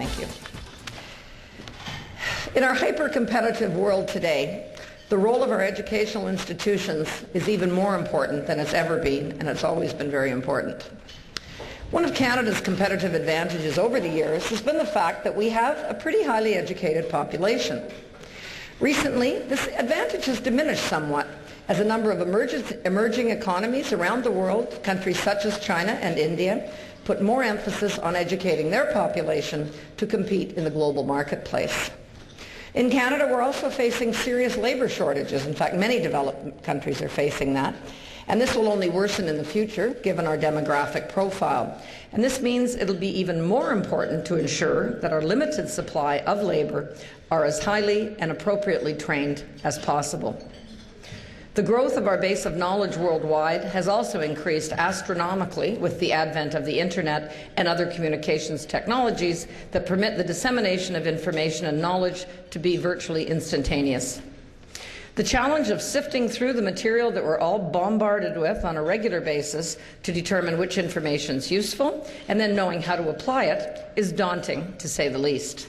Thank you. In our hyper-competitive world today, the role of our educational institutions is even more important than it's ever been, and it's always been very important. One of Canada's competitive advantages over the years has been the fact that we have a pretty highly educated population. Recently, this advantage has diminished somewhat as a number of emerging economies around the world, countries such as China and India, put more emphasis on educating their population to compete in the global marketplace. In Canada, we're also facing serious labour shortages. In fact, many developed countries are facing that. And this will only worsen in the future, given our demographic profile. And this means it'll be even more important to ensure that our limited supply of labour are as highly and appropriately trained as possible. The growth of our base of knowledge worldwide has also increased astronomically with the advent of the Internet and other communications technologies that permit the dissemination of information and knowledge to be virtually instantaneous. The challenge of sifting through the material that we're all bombarded with on a regular basis to determine which information is useful and then knowing how to apply it is daunting, to say the least.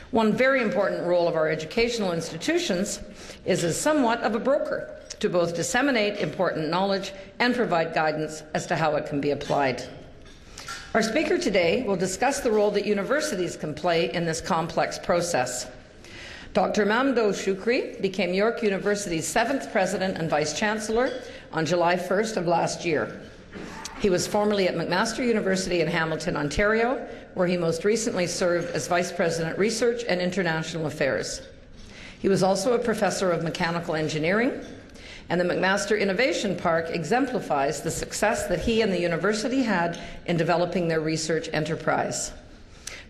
One very important role of our educational institutions is as somewhat of a broker to both disseminate important knowledge and provide guidance as to how it can be applied. Our speaker today will discuss the role that universities can play in this complex process. Dr. Mamdouh Shoukri became York University's 7th President and Vice-Chancellor on July 1st of last year. He was formerly at McMaster University in Hamilton, Ontario, where he most recently served as Vice President Research and International Affairs. He was also a Professor of Mechanical Engineering, and the McMaster Innovation Park exemplifies the success that he and the university had in developing their research enterprise.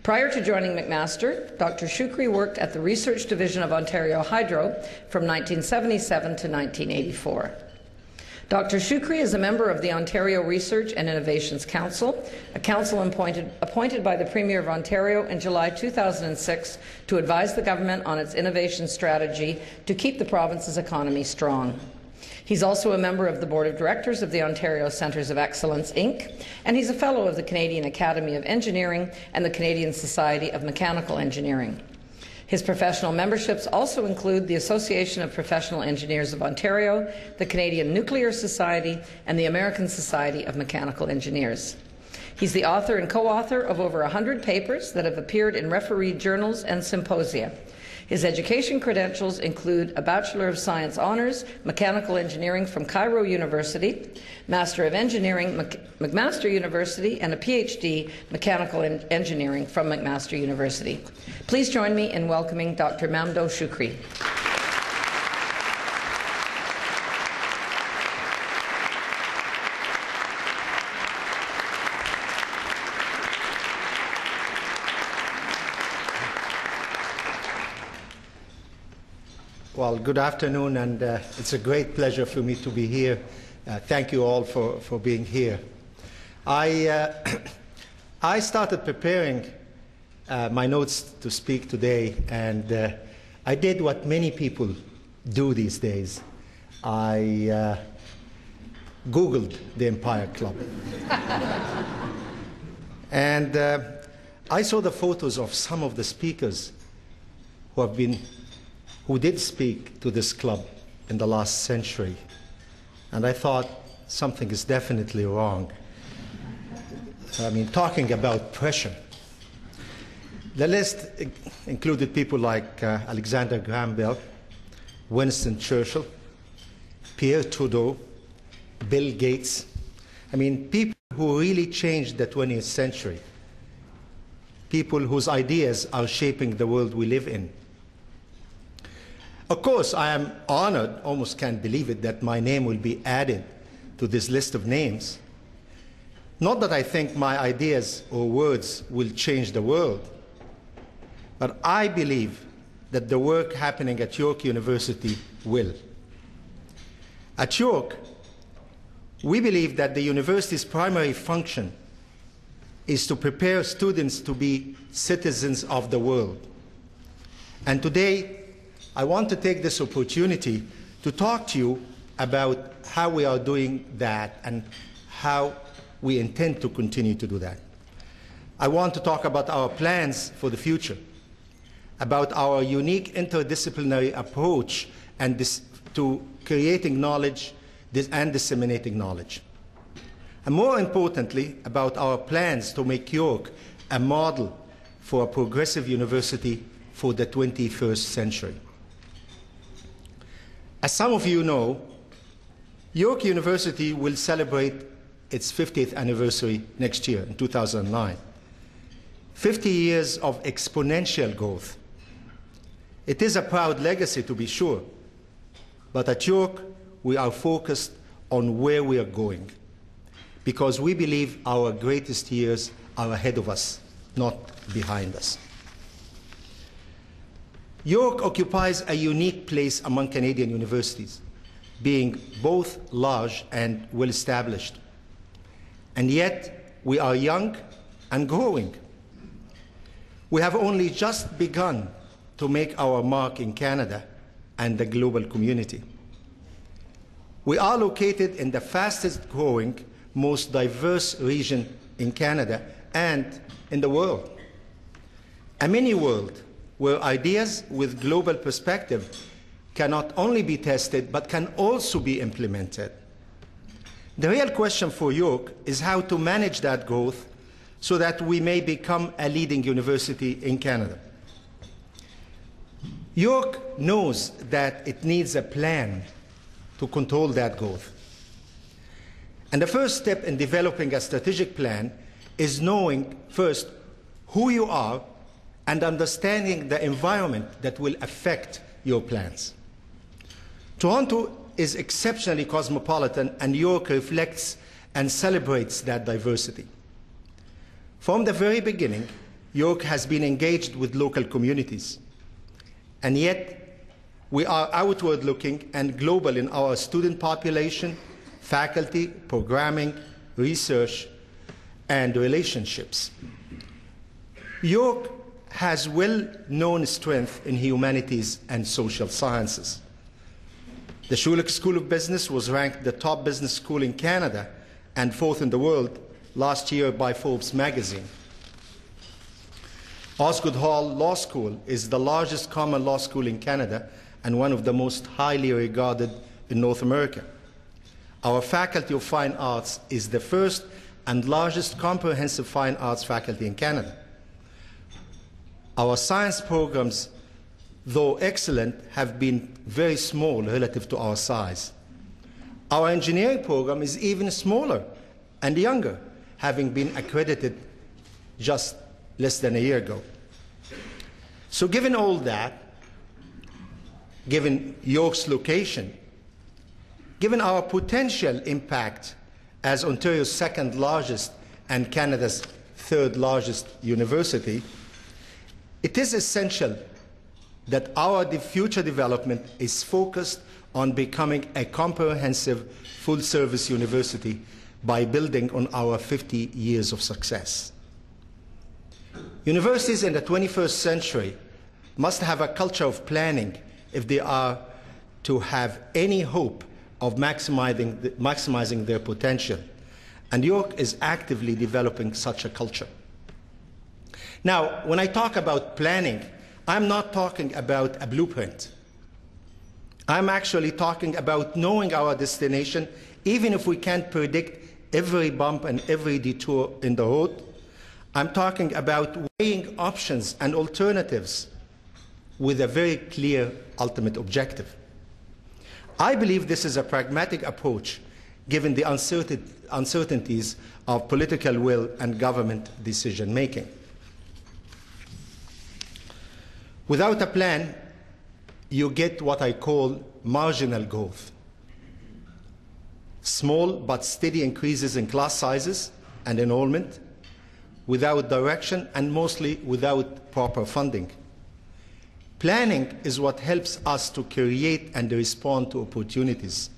Prior to joining McMaster, Dr. Shoukri worked at the Research Division of Ontario Hydro from 1977 to 1984. Dr. Shoukri is a member of the Ontario Research and Innovations Council, a council appointed by the Premier of Ontario in July 2006 to advise the government on its innovation strategy to keep the province's economy strong. He's also a member of the Board of Directors of the Ontario Centres of Excellence, Inc., and he's a Fellow of the Canadian Academy of Engineering and the Canadian Society of Mechanical Engineering. His professional memberships also include the Association of Professional Engineers of Ontario, the Canadian Nuclear Society, and the American Society of Mechanical Engineers. He's the author and co-author of over 100 papers that have appeared in refereed journals and symposia. His education credentials include a Bachelor of Science Honours, Mechanical Engineering from Cairo University, Master of Engineering, McMaster University, and a PhD, Mechanical Engineering from McMaster University. Please join me in welcoming Dr. Mamdouh Shoukri. Well, good afternoon, and it's a great pleasure for me to be here. Thank you all for being here. I started preparing my notes to speak today, and I did what many people do these days. I Googled the Empire Club. And I saw the photos of some of the speakers who did speak to this club in the last century. And I thought something is definitely wrong. I mean, talking about pressure. The list included people like Alexander Graham Bell, Winston Churchill, Pierre Trudeau, Bill Gates. I mean, people who really changed the 20th century. People whose ideas are shaping the world we live in. Of course, I am honored, almost can't believe it, that my name will be added to this list of names. Not that I think my ideas or words will change the world, but I believe that the work happening at York University will. At York, we believe that the university's primary function is to prepare students to be citizens of the world. And today, I want to take this opportunity to talk to you about how we are doing that and how we intend to continue to do that. I want to talk about our plans for the future, about our unique interdisciplinary approach to creating knowledge and disseminating knowledge. And more importantly, about our plans to make York a model for a progressive university for the 21st century. As some of you know, York University will celebrate its 50th anniversary next year, in 2009. 50 years of exponential growth. It is a proud legacy, to be sure, but at York, we are focused on where we are going, because we believe our greatest years are ahead of us, not behind us. York occupies a unique place among Canadian universities, being both large and well-established. And yet, we are young and growing. We have only just begun to make our mark in Canada and the global community. We are located in the fastest-growing, most diverse region in Canada and in the world. A mini-world where ideas with global perspective can not only be tested, but can also be implemented. The real question for York is how to manage that growth so that we may become a leading university in Canada. York knows that it needs a plan to control that growth. And the first step in developing a strategic plan is knowing first who you are and understanding the environment that will affect your plans. Toronto is exceptionally cosmopolitan, and York reflects and celebrates that diversity. From the very beginning, York has been engaged with local communities, and yet we are outward-looking and global in our student population, faculty, programming, research, and relationships. York has well-known strength in humanities and social sciences. The Shoukri School of Business was ranked the top business school in Canada and 4th in the world last year by Forbes magazine. Osgoode Hall Law School is the largest common law school in Canada and one of the most highly regarded in North America. Our Faculty of Fine Arts is the first and largest comprehensive fine arts faculty in Canada. Our science programs, though excellent, have been very small relative to our size. Our engineering program is even smaller and younger, having been accredited just less than a year ago. So given all that, given York's location, given our potential impact as Ontario's second largest and Canada's third largest university, it is essential that our future development is focused on becoming a comprehensive, full-service university by building on our 50 years of success. Universities in the 21st century must have a culture of planning if they are to have any hope of maximizing their potential. And York is actively developing such a culture. Now, when I talk about planning, I'm not talking about a blueprint. I'm actually talking about knowing our destination, even if we can't predict every bump and every detour in the road. I'm talking about weighing options and alternatives with a very clear ultimate objective. I believe this is a pragmatic approach given the uncertainties of political will and government decision-making. Without a plan, you get what I call marginal growth. Small but steady increases in class sizes and enrollment, without direction and mostly without proper funding. Planning is what helps us to create and respond to opportunities,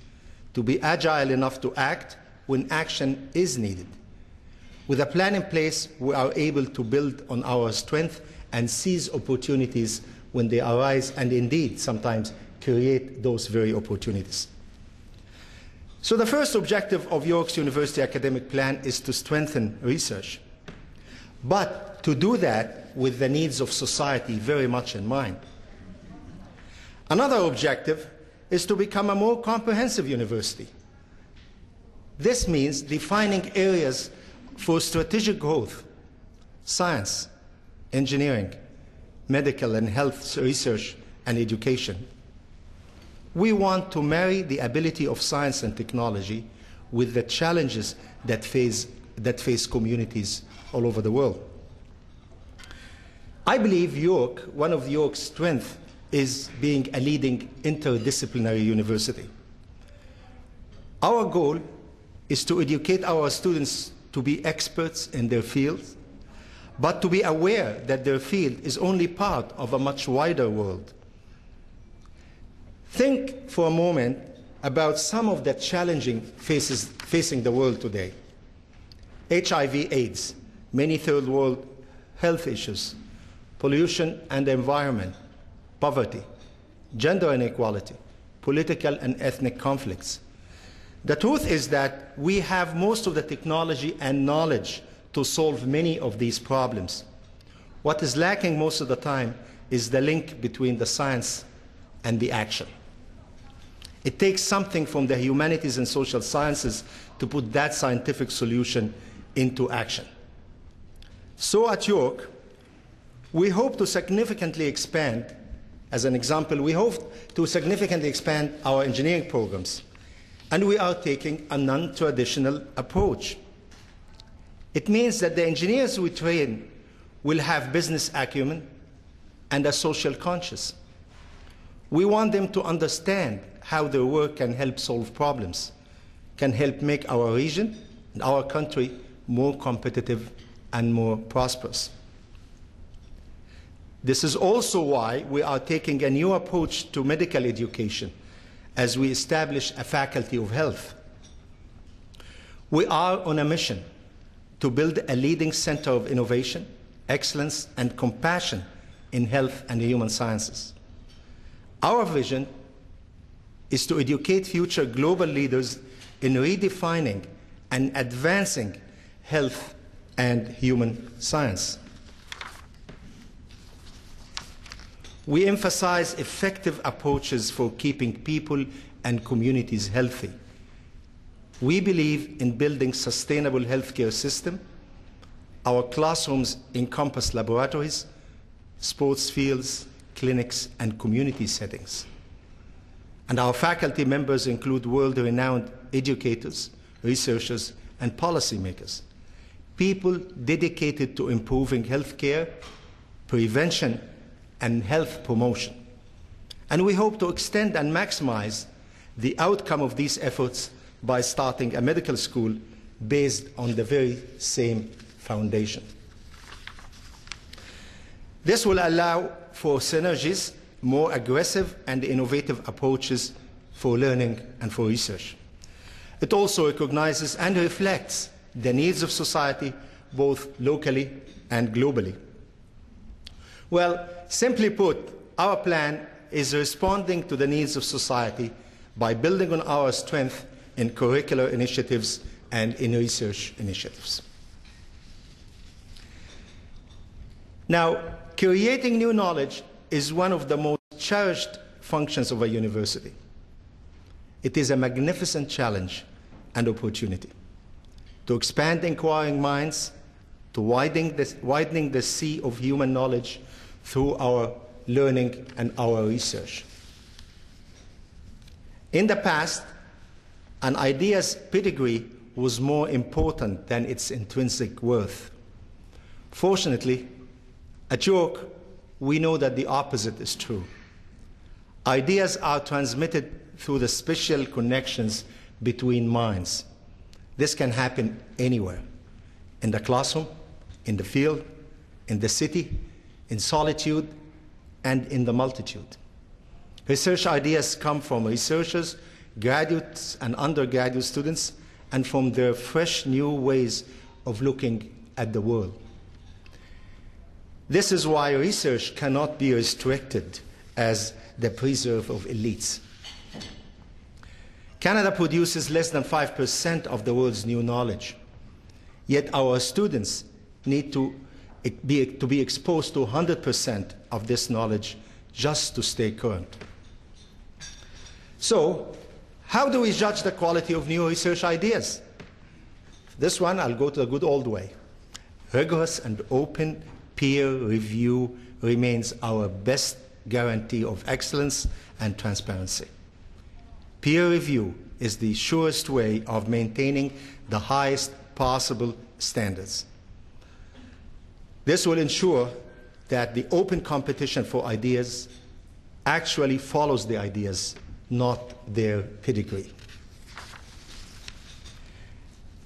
to be agile enough to act when action is needed. With a plan in place, we are able to build on our strength and seize opportunities when they arise, and indeed sometimes create those very opportunities. So the first objective of York's University Academic Plan is to strengthen research. but to do that with the needs of society very much in mind. Another objective is to become a more comprehensive university. This means defining areas for strategic growth: science, engineering, medical and health research, and education. We want to marry the ability of science and technology with the challenges that face communities all over the world. I believe York, one of York's strengths is being a leading interdisciplinary university. Our goal is to educate our students to be experts in their fields, but to be aware that their field is only part of a much wider world. Think for a moment about some of the challenging facing the world today. HIV/AIDS, many third world health issues, pollution and environment, poverty, gender inequality, political and ethnic conflicts. The truth is that we have most of the technology and knowledge to solve many of these problems. What is lacking most of the time is the link between the science and the action. It takes something from the humanities and social sciences to put that scientific solution into action. So at York, we hope to significantly expand, as an example, we hope to significantly expand our engineering programs. And we are taking a non-traditional approach. It means that the engineers we train will have business acumen and a social conscience. We want them to understand how their work can help solve problems, can help make our region and our country more competitive and more prosperous. This is also why we are taking a new approach to medical education as we establish a faculty of health. We are on a mission to build a leading center of innovation, excellence, and compassion in health and human sciences. Our vision is to educate future global leaders in redefining and advancing health and human science. We emphasize effective approaches for keeping people and communities healthy. We believe in building sustainable healthcare system. Our classrooms encompass laboratories, sports fields, clinics, and community settings. And our faculty members include world-renowned educators, researchers, and policymakers, people dedicated to improving healthcare, prevention, and health promotion. And we hope to extend and maximize the outcome of these efforts by starting a medical school based on the very same foundation. This will allow for synergies, more aggressive and innovative approaches for learning and for research. It also recognizes and reflects the needs of society, both locally and globally. Well, simply put, our plan is responding to the needs of society by building on our strength in curricular initiatives and in research initiatives. Now, creating new knowledge is one of the most cherished functions of a university. It is a magnificent challenge and opportunity to expand inquiring minds, to widening the sea of human knowledge through our learning and our research. In the past, an idea's pedigree was more important than its intrinsic worth. Fortunately, at York, we know that the opposite is true. Ideas are transmitted through the special connections between minds. This can happen anywhere, in the classroom, in the field, in the city, in solitude, and in the multitude. Research ideas come from researchers, graduates and undergraduate students, and from their fresh new ways of looking at the world. This is why research cannot be restricted as the preserve of elites. Canada produces less than 5% of the world's new knowledge, yet our students need to to be exposed to 100% of this knowledge just to stay current. So, how do we judge the quality of new research ideas? This one, I'll go to the good old way. Rigorous and open peer review remains our best guarantee of excellence and transparency. Peer review is the surest way of maintaining the highest possible standards. This will ensure that the open competition for ideas actually follows the ideas, not their pedigree.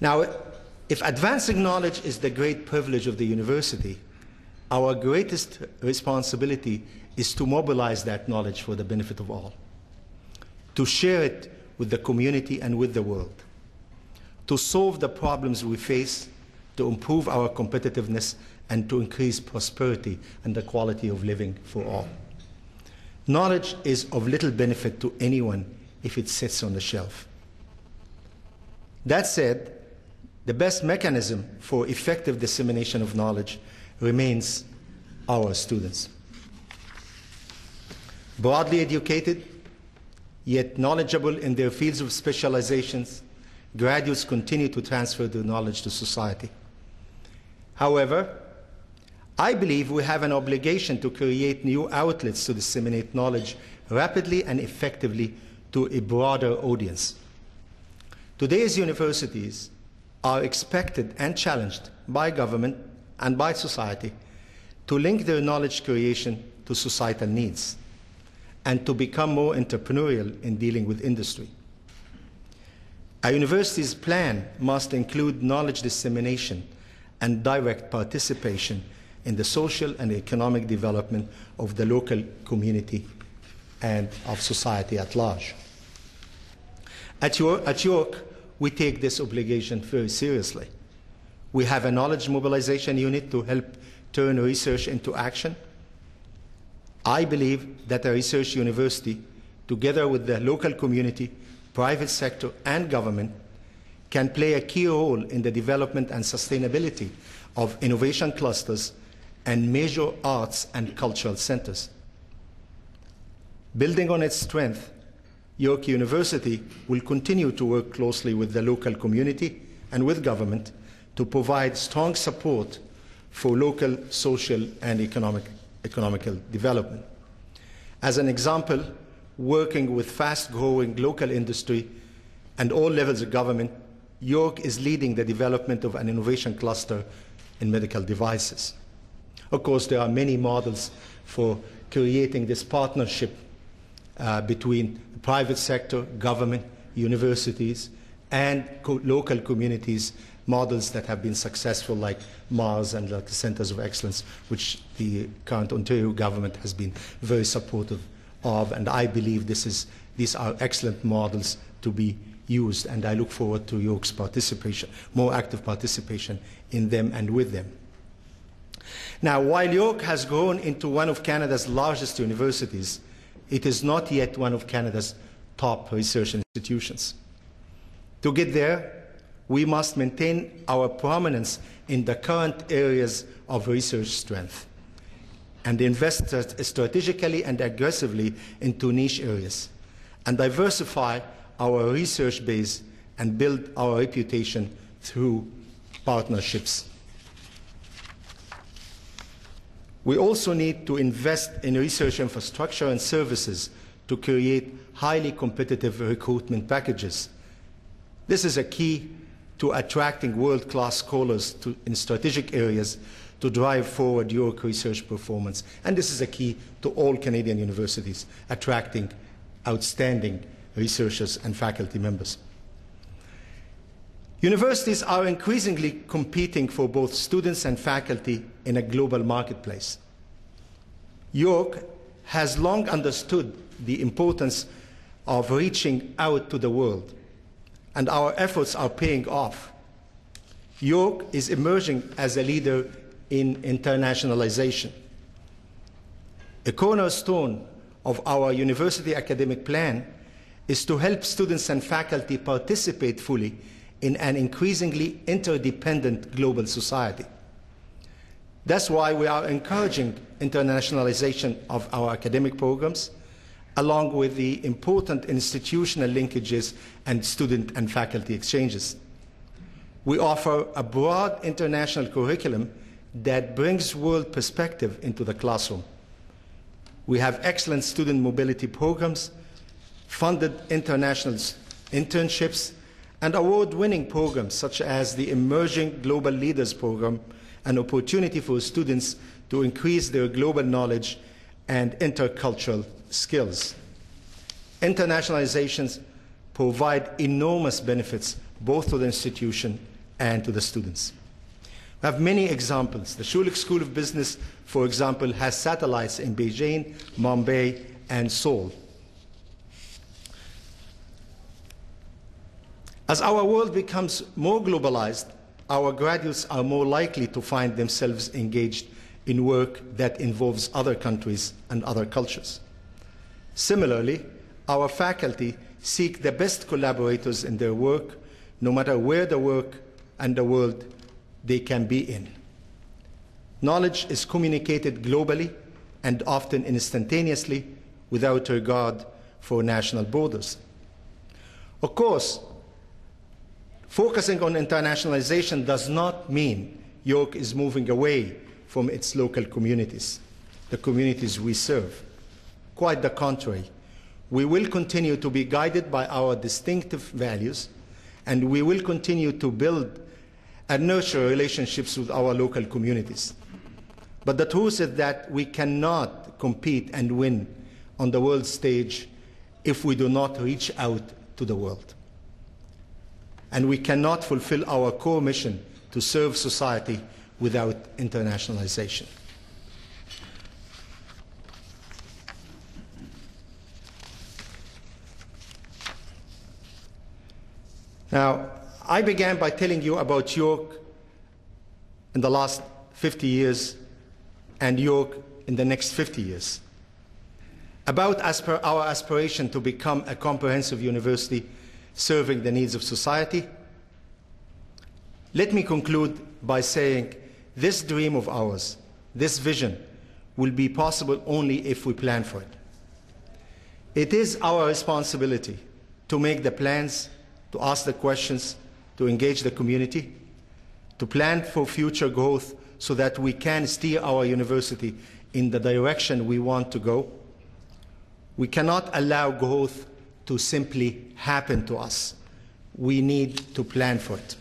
Now, if advancing knowledge is the great privilege of the university, our greatest responsibility is to mobilize that knowledge for the benefit of all, to share it with the community and with the world, to solve the problems we face, to improve our competitiveness, and to increase prosperity and the quality of living for all. Knowledge is of little benefit to anyone if it sits on the shelf. That said, the best mechanism for effective dissemination of knowledge remains our students. Broadly educated, yet knowledgeable in their fields of specializations, graduates continue to transfer their knowledge to society. However, I believe we have an obligation to create new outlets to disseminate knowledge rapidly and effectively to a broader audience. Today's universities are expected and challenged by government and by society to link their knowledge creation to societal needs and to become more entrepreneurial in dealing with industry. A university's plan must include knowledge dissemination and direct participation in the social and economic development of the local community and of society at large. At York, we take this obligation very seriously. We have a knowledge mobilization unit to help turn research into action. I believe that a research university, together with the local community, private sector, and government, can play a key role in the development and sustainability of innovation clusters and major arts and cultural centers. Building on its strength, York University will continue to work closely with the local community and with government to provide strong support for local social and economical development. As an example, working with fast-growing local industry and all levels of government, York is leading the development of an innovation cluster in medical devices. Of course, there are many models for creating this partnership between the private sector, government, universities, and local communities, models that have been successful like Mars and like the Centers of Excellence, which the current Ontario government has been very supportive of, and I believe these are excellent models to be used, and I look forward to York's participation, more active participation in them and with them. Now, while York has grown into one of Canada's largest universities, it is not yet one of Canada's top research institutions. To get there, we must maintain our prominence in the current areas of research strength and invest strategically and aggressively into niche areas and diversify our research base and build our reputation through partnerships. We also need to invest in research infrastructure and services to create highly competitive recruitment packages. This is a key to attracting world-class scholars in strategic areas to drive forward York research performance. And this is a key to all Canadian universities, attracting outstanding researchers and faculty members. Universities are increasingly competing for both students and faculty in a global marketplace. York has long understood the importance of reaching out to the world, and our efforts are paying off. York is emerging as a leader in internationalization. A cornerstone of our university academic plan is to help students and faculty participate fully in an increasingly interdependent global society. That's why we are encouraging internationalization of our academic programs, along with the important institutional linkages and student and faculty exchanges. We offer a broad international curriculum that brings world perspective into the classroom. We have excellent student mobility programs, funded international internships, and award-winning programs such as the Emerging Global Leaders Program, an opportunity for students to increase their global knowledge and intercultural skills. Internationalizations provide enormous benefits both to the institution and to the students. We have many examples. The Schulich School of Business, for example, has satellites in Beijing, Mumbai, and Seoul. As our world becomes more globalized, our graduates are more likely to find themselves engaged in work that involves other countries and other cultures. Similarly, our faculty seek the best collaborators in their work, no matter where the work and the world they can be in. Knowledge is communicated globally and often instantaneously without regard for national borders. Of course, focusing on internationalization does not mean York is moving away from its local communities, the communities we serve. Quite the contrary. We will continue to be guided by our distinctive values, and we will continue to build and nurture relationships with our local communities. But the truth is that we cannot compete and win on the world stage if we do not reach out to the world. And we cannot fulfill our core mission to serve society without internationalization. Now, I began by telling you about York in the last 50 years and York in the next 50 years, about our aspiration to become a comprehensive university serving the needs of society. Let me conclude by saying this dream of ours, this vision, will be possible only if we plan for it. It is our responsibility to make the plans, to ask the questions, to engage the community, to plan for future growth so that we can steer our university in the direction we want to go. We cannot allow growth to simply happen to us. We need to plan for it.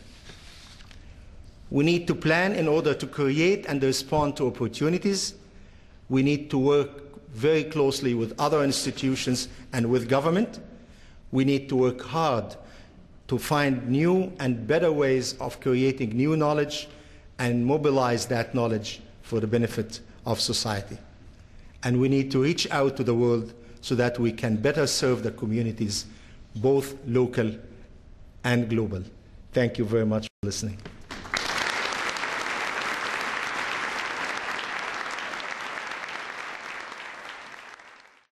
We need to plan in order to create and respond to opportunities. We need to work very closely with other institutions and with government. We need to work hard to find new and better ways of creating new knowledge and mobilize that knowledge for the benefit of society. And we need to reach out to the world so that we can better serve the communities, both local and global. Thank you very much for listening.